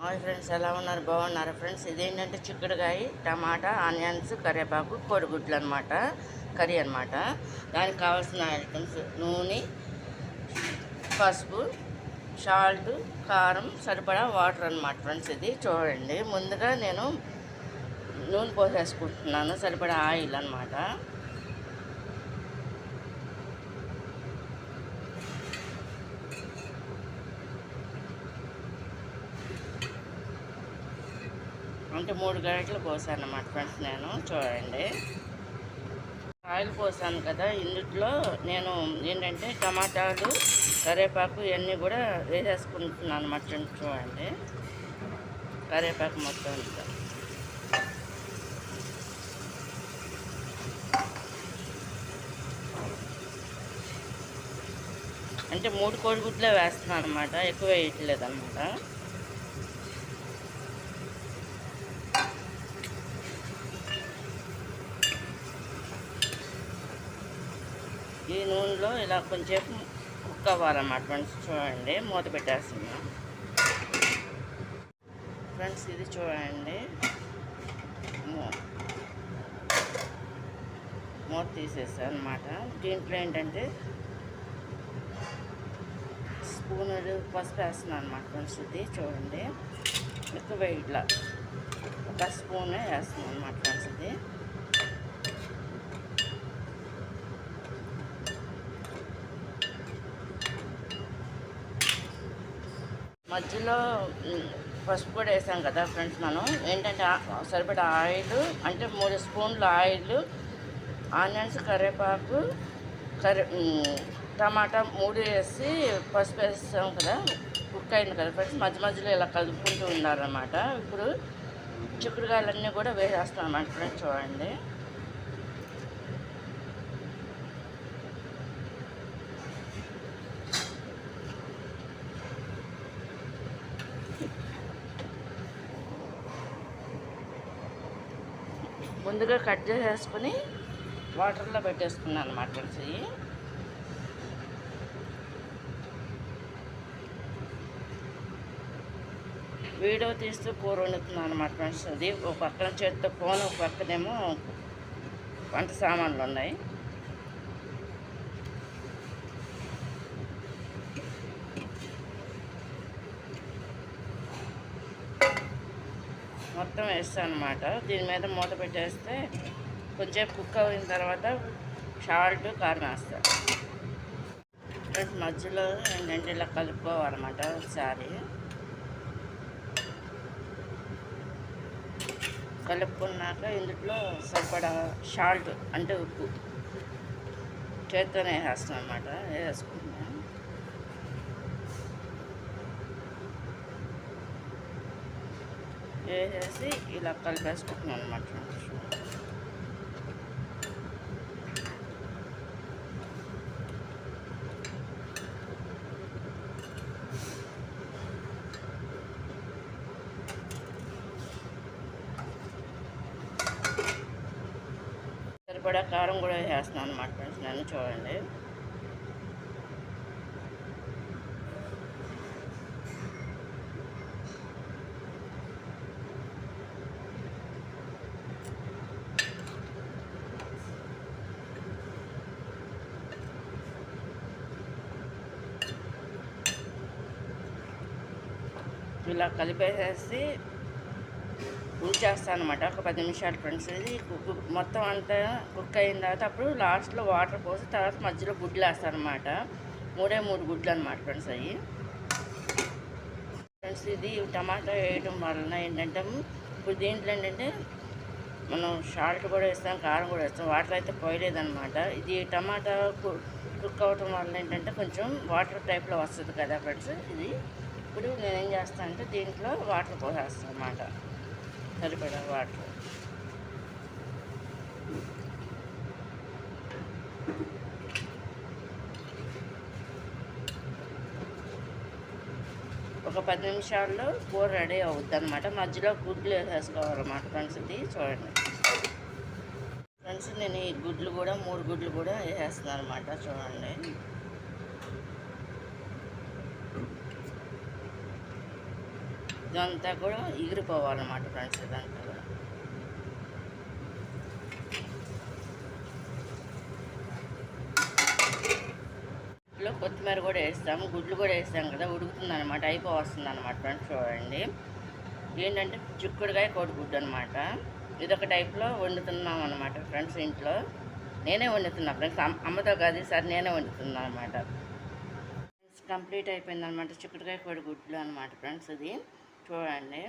Hi friends, ఎలా ఉన్నారు? బాగున్నారా ఫ్రెండ్స్? ఇదేంటంటే చిక్కుడుకాయ, టమాటా, ఆనియన్స్, కరివేపాకు, కోడిగుడ్లు అనమాట. కర్రీ అనమాట. దానికి కావాల్సిన ఐటమ్స్ నూనె, పసుపు, సాల్ట్, కారం, సరిపడా వాటర్ అనమాట ఫ్రెండ్స్. ఇది చూడండి. ముందుగా నేను నూనె పోసేసుకుంటున్నాను, సరిపడా ఆయిల్ అనమాట. అంటే 3 గరిటెలు పోసాను అన్నమాట ఫ్రెండ్స్. నేను చూడండి, ఆయిల్ పోసాను కదా, ఇందులో నేను ఏంటంటే టమాటాలు, కరివేపాకు ఇవన్నీ కూడా వేసేసుకుంటున్నాను అన్నమాట ఫ్రెండ్స్. చూడండి, కరివేపాకు మొత్తం అంతా. అంటే 3 కోడిగుడ్లే వేస్తున్నాను అనమాట, ఎక్కువ వేయట్లేదు అనమాట. ఈ నూనెలో ఇలా కొంచెంసేపు కుక్ అవ్వాలన్నమాట ఫ్రెండ్స్. చూడండి, మూత పెట్టేస్తున్నాం ఫ్రెండ్స్. ఇది చూడండి, మూత తీసేస్తాను అనమాట. దీంట్లో ఏంటంటే స్పూన్ పసుపు వేస్తున్నాను అనమాట ఫ్రెండ్స్. ఇది చూడండి, ఎక్కువ ఇట్లా ఒక స్పూనే వేస్తున్నాను అనమాట ఫ్రెండ్స్. ఇది మధ్యలో పసుపు కూడా వేసాం కదా ఫ్రెండ్స్. మనం ఏంటంటే సరిపడా ఆయిల్, అంటే 3 స్పూన్లు ఆయిల్, ఆనియన్స్, కరివేపాకు, టమాటా 3 వేసి పసుపు వేసాం కదా, కుక్ అయింది కదా ఫ్రెండ్స్. మధ్యలో ఇలా కలుపుకుంటూ ఉండాలన్నమాట. ఇప్పుడు చిక్కుడుకాయలన్నీ కూడా వేసేస్తాం అన్నమాట ఫ్రెండ్స్. చూడండి, ముందుగా కట్ చేసేసుకుని వాటర్లో పెట్టేసుకున్నాను అన్నమాట ఫ్రెండ్స్. వీడియో తీస్తూ కూర వండుతున్నాను అన్నమాట ఫ్రెండ్స్. అది ఒక పక్కన చేతితో ఫోన్, ఒక పక్కనేమో వంట సామాన్లు ఉన్నాయి. మొత్తం వేస్తాను అనమాట. దీని మీద మూత పెట్టేస్తే కొంచెం కుక్ అయిన తర్వాత సాల్ట్, కారం వేస్తాను. మధ్యలో ఏంటంటే ఇలా కలుపుకోవాలన్నమాట ఒకసారి. కలుపుకున్నాక ఇందులో సరిపడా సాల్ట్, అంటే ఉప్పు చేత్తోనే వేస్తాను అనమాట. వేసుకుంటున్నాను. వేసేసి ఇలా కలిపేసుకుంటున్నాను అనమాట. సరిపడా కారం కూడా వేసేస్తున్నాను అనమాట ఫ్రెండ్స్. నేను చూడండి, ఇలా కలిపేసేసి ఉంచేస్తాను అనమాట ఒక 10 నిమిషాలు ఫ్రెండ్స్. ఇది మొత్తం అంతా కుక్ అయిన తర్వాత అప్పుడు లాస్ట్లో వాటర్ పోసి తర్వాత మధ్యలో గుడ్లు వేస్తాను అనమాట. 3 గుడ్లు అనమాట ఫ్రెండ్స్ అవి. ఫ్రెండ్స్, ఇది టమాటా వేయడం వలన ఏంటంటే ఇప్పుడు దీంట్లో ఏంటంటే మనం సాల్ట్ కూడా వేస్తాం, కారం కూడా వేస్తాం, వాటర్ అయితే పోయలేదన్నమాట. ఇది టమాటా కుక్ అవ్వటం వల్ల ఏంటంటే కొంచెం వాటర్ టైప్లో వస్తుంది కదా ఫ్రెండ్స్. ఇది ఇప్పుడు నేనేం చేస్తానంటే దీంట్లో వాటర్ పోసేస్తాను అన్నమాట, సరిపడా వాటర్. ఒక 10 నిమిషాల్లో కూర రెడీ అవుద్ది అనమాట. మధ్యలో గుడ్లు వేసేసుకోవాలన్నమాట ఫ్రెండ్స్. ఇది చూడండి ఫ్రెండ్స్, నేను ఈ గుడ్లు కూడా 3 గుడ్లు కూడా వేసేస్తున్నాను అనమాట. చూడండి, ఇదంతా కూడా ఎగిరిపోవాలన్నమాట ఫ్రెండ్స్. ఇదంతా కూడా ఇంట్లో కొత్తిమీర కూడా వేస్తాము, గుడ్లు కూడా వేస్తాం కదా, ఉడుకుతుంది అనమాట, అయిపోవస్తుంది అనమాట ఫ్రెండ్స్. చూడండి ఏంటంటే చిక్కుడుకాయ కోడిగుడ్డు అనమాట. ఇదొక టైప్లో వండుతున్నాం అనమాట ఫ్రెండ్స్. ఇంట్లో నేనే వండుతున్నా ఫ్రెండ్స్, అమ్మతో కాదు సార్, నేనే వండుతున్నా అనమాట. కంప్లీట్ అయిపోయింది అనమాట చిక్కుడుకాయ కోడిగుడ్లు అనమాట ఫ్రెండ్స్. ఇది చూడండి.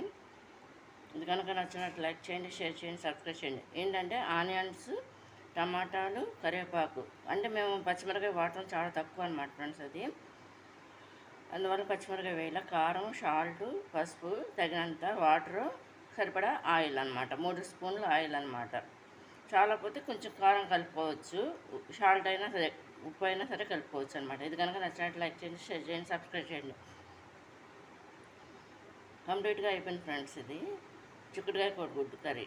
ఇది కనుక నచ్చినట్లు లైక్ చేయండి, షేర్ చేయండి, సబ్స్క్రైబ్ చేయండి. ఏంటంటే ఆనియన్స్, టమాటాలు, కరివేపాకు, అంటే మేము పచ్చిమిరకాయ వాడటం చాలా తక్కువ అనమాట ఫ్రెండ్స్. అది అందువల్ల పచ్చిమిరకాయ వేయాల, కారం, సాల్ట్, పసుపు, తగినంత వాటరు, సరిపడా ఆయిల్ అనమాట. 3 స్పూన్లు ఆయిల్ అనమాట. చాలా పోతే కొంచెం కారం కలుపుకోవచ్చు, సాల్ట్ అయినా సరే, ఉప్పు అయినా సరే కలుపుకోవచ్చు అనమాట. ఇది కనుక నచ్చినట్లు లైక్ చేయండి, షేర్ చేయండి, సబ్స్క్రైబ్ చేయండి. కంప్లీట్గా అయిపోయింది ఫ్రెండ్స్ ఇది చిక్కుడుకాయ కోడిగుడ్డు కర్రీ.